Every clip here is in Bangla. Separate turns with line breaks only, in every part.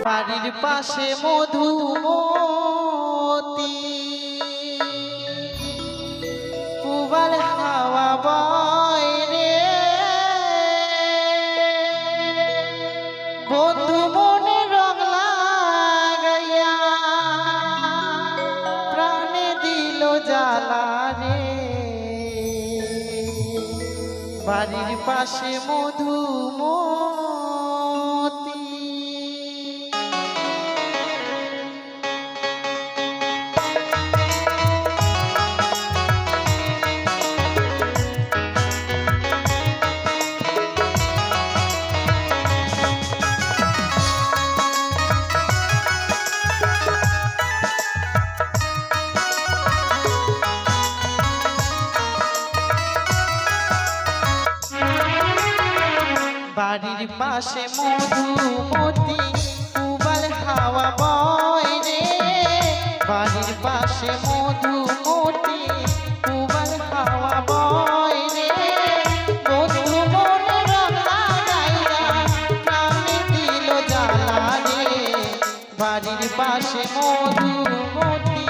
বাড়ির পাশে মধুমতি পুবাল হাওয়া বয় রে বন্ধু মনে রং লাগাইয়া প্রাণে দিল জ্বালা রে বাড়ির পাশে মধুমতি বাড়ির পাশে মধুমতি পুবাল হাওয়া বয় রে বাড়ির পাশে মধুমতি পুবাল হাওয়া বয় রে বন্ধু মনে রং লাগাইয়া প্রাণে দিল জ্বালা রে বাড়ির পাশে মধুমতি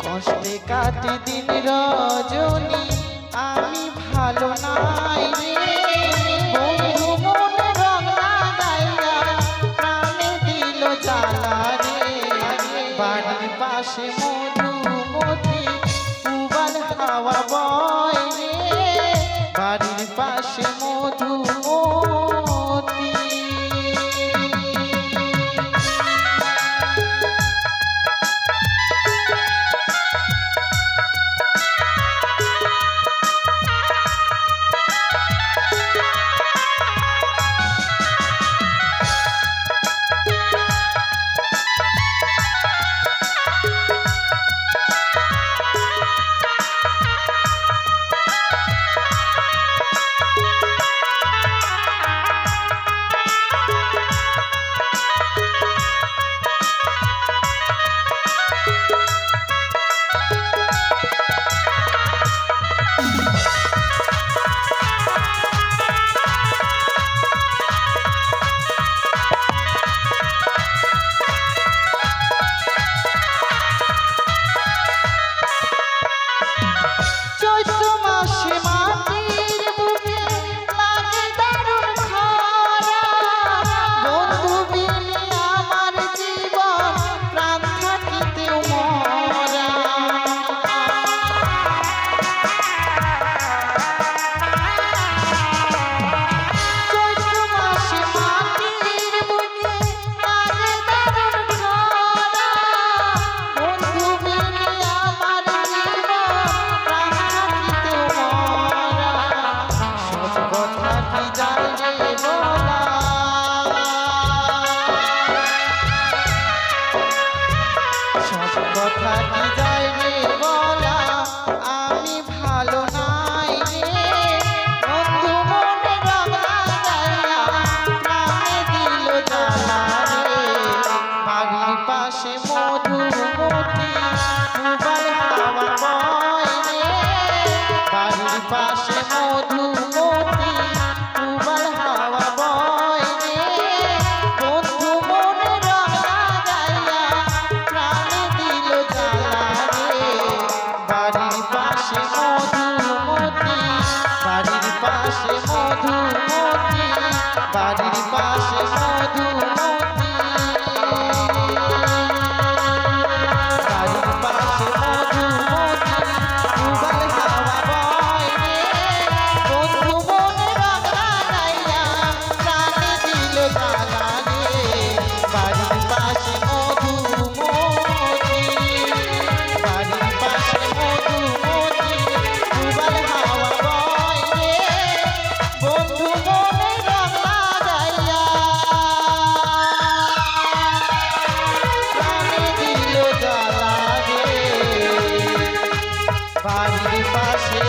কষ্টে কাটে দিন রজনী আমি ভালো নাই রে বন্ধু মনে রং লাগাইয়া প্রাণে দিল জ্বালা রে বাড়ির পাশে মধুমতি পুবাল হাওয়া বয় রে বাড়ির পাশে মধুমতি বাড়ির পাশে মধুমতি, বাড়ির পাশে মধুমতি, উবাল হাওয়া বয় রে, বন্ধু মনে রং লাগাইয়া প্রাণে দিল জ্বালা রে। বাড়ির পাশে মধুমতি, বাড়ির পাশে মধুমতি, উবাল হাওয়া বয় রে, বন্ধু মনে রং লাগাইয়া প্রাণে দিল জ্বালা রে। বাড়ির পাশে